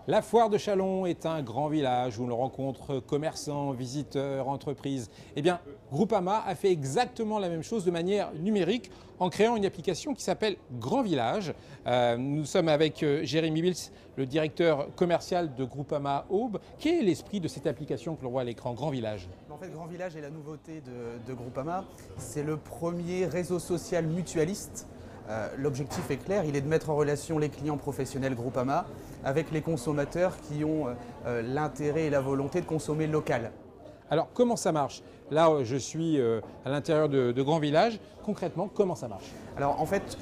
La foire de Châlons est un grand village où l'on rencontre commerçants, visiteurs, entreprises. Eh bien, Groupama a fait exactement la même chose de manière numérique en créant une application qui s'appelle Grand Village. Nous sommes avec Jérémy Wills, le directeur commercial de Groupama Aube. Quel est l'esprit de cette application que l'on voit à l'écran, Grand Village? En fait, Grand Village est la nouveauté de Groupama. C'est le premier réseau social mutualiste. L'objectif est clair, il est de mettre en relation les clients professionnels Groupama avec les consommateurs qui ont l'intérêt et la volonté de consommer local. Alors, comment ça marche? Là, je suis à l'intérieur de Grand Village. Concrètement, comment ça marche? Alors, en fait,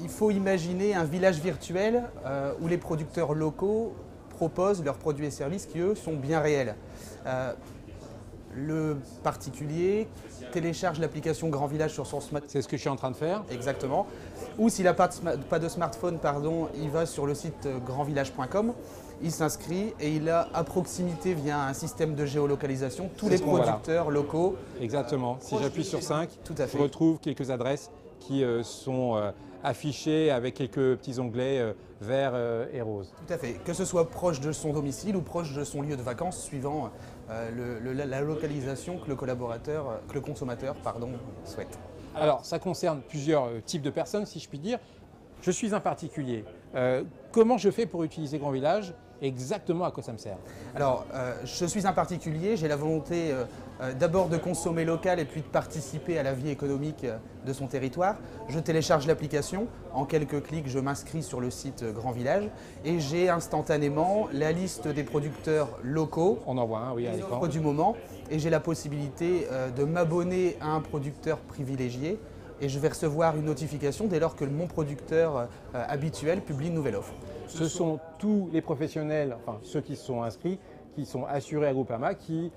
il faut imaginer un village virtuel où les producteurs locaux proposent leurs produits et services qui, eux, sont bien réels. Le particulier télécharge l'application Grand Village sur son smartphone. C'est ce que je suis en train de faire. Exactement. Ou s'il n'a pas de smartphone, il va sur le site grandvillage.com, il s'inscrit et il a à proximité via un système de géolocalisation tous les producteurs locaux. Exactement. Si j'appuie sur 5, je retrouve quelques adresses qui sont affichées avec quelques petits onglets verts et roses. Tout à fait. Que ce soit proche de son domicile ou proche de son lieu de vacances, suivant la localisation que le consommateur souhaite. Alors, ça concerne plusieurs types de personnes, si je puis dire. Je suis un particulier. Comment je fais pour utiliser Grand Village? Exactement à quoi ça me sert? Alors, je suis un particulier, j'ai la volonté d'abord de consommer local et puis de participer à la vie économique de son territoire. Je télécharge l'application, en quelques clics je m'inscris sur le site Grand Village et j'ai instantanément la liste des producteurs locaux. On en voit un, oui, à l'écran. Du moment, et j'ai la possibilité de m'abonner à un producteur privilégié. Et je vais recevoir une notification dès lors que mon producteur habituel publie une nouvelle offre. Ce sont tous les professionnels, enfin ceux qui se sont inscrits, qui sont assurés à Groupama, qui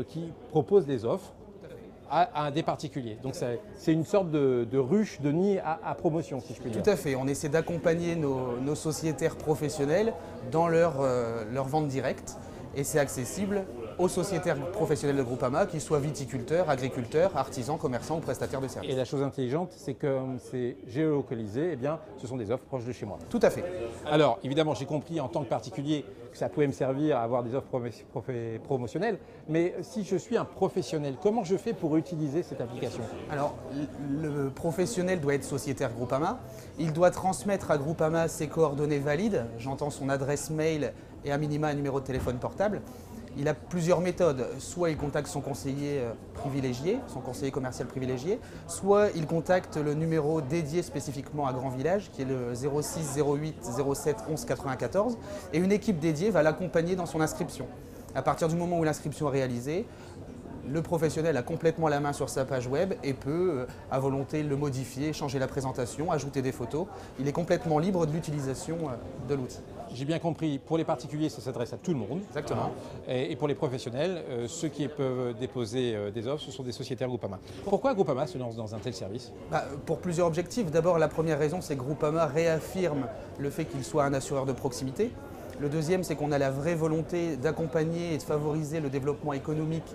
qui proposent des offres à des particuliers. Donc c'est une sorte de ruche, de nid à promotion, si je puis dire. Tout à fait. On essaie d'accompagner nos sociétaires professionnels dans leur vente directe. Et c'est accessible aux sociétaires professionnels de Groupama, qu'ils soient viticulteurs, agriculteurs, artisans, commerçants ou prestataires de services. Et la chose intelligente, c'est que comme c'est géolocalisé, eh bien, ce sont des offres proches de chez moi. Tout à fait. Alors, évidemment, j'ai compris en tant que particulier que ça pouvait me servir à avoir des offres promotionnelles, mais si je suis un professionnel, comment je fais pour utiliser cette application? Alors, le professionnel doit être sociétaire Groupama. Il doit transmettre à Groupama ses coordonnées valides, j'entends son adresse mail et à minima un numéro de téléphone portable. Il a plusieurs méthodes. Soit il contacte son conseiller privilégié, son conseiller commercial privilégié, soit il contacte le numéro dédié spécifiquement à Grand Village, qui est le 06 08 07 11 94, et une équipe dédiée va l'accompagner dans son inscription. À partir du moment où l'inscription est réalisée, le professionnel a complètement la main sur sa page web et peut, à volonté, le modifier, changer la présentation, ajouter des photos. Il est complètement libre de l'utilisation de l'outil. J'ai bien compris, pour les particuliers, ça s'adresse à tout le monde. Exactement. Et pour les professionnels, ceux qui peuvent déposer des offres, ce sont des sociétaires Groupama. Pourquoi Groupama se lance dans un tel service? Pour plusieurs objectifs. D'abord, la première raison, c'est que Groupama réaffirme le fait qu'il soit un assureur de proximité. Le deuxième, c'est qu'on a la vraie volonté d'accompagner et de favoriser le développement économique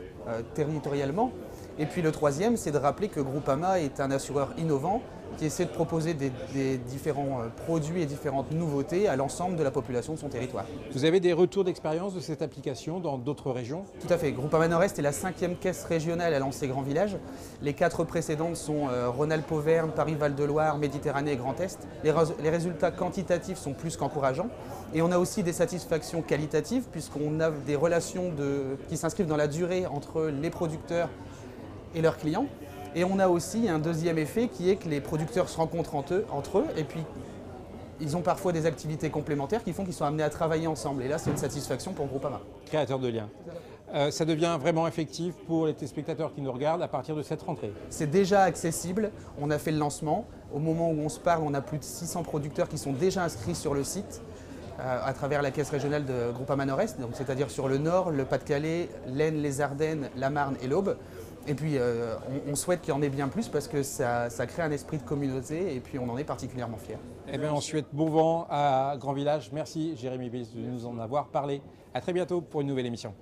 territorialement. Et puis le troisième, c'est de rappeler que Groupama est un assureur innovant qui essaie de proposer des différents produits et différentes nouveautés à l'ensemble de la population de son territoire. Vous avez des retours d'expérience de cette application dans d'autres régions? Tout à fait. Groupama Nord-Est est la 5e caisse régionale à lancer Grand Village. Les 4 précédentes sont Rhône-Alpes-Auvergne, Paris-Val-de-Loire, Méditerranée et Grand Est. Les résultats quantitatifs sont plus qu'encourageants. Et on a aussi des satisfactions qualitatives puisqu'on a des relations qui s'inscrivent dans la durée entre les producteurs et leurs clients. Et on a aussi un deuxième effet qui est que les producteurs se rencontrent entre eux et puis ils ont parfois des activités complémentaires qui font qu'ils sont amenés à travailler ensemble. Et là, c'est une satisfaction pour Groupama. Créateur de liens. Ça devient vraiment effectif pour les téléspectateurs qui nous regardent à partir de cette rentrée. C'est déjà accessible. On a fait le lancement. Au moment où on se parle, on a plus de 600 producteurs qui sont déjà inscrits sur le site à travers la caisse régionale de Groupama Nord-Est, c'est-à-dire sur le Nord, le Pas-de-Calais, l'Aisne, les Ardennes, la Marne et l'Aube. Et puis on souhaite qu'il y en ait bien plus parce que ça crée un esprit de communauté et puis on en est particulièrement fiers. Eh bien, on souhaite bon vent à Grand Village. Merci Jérémy Wills de nous en avoir parlé. À très bientôt pour une nouvelle émission.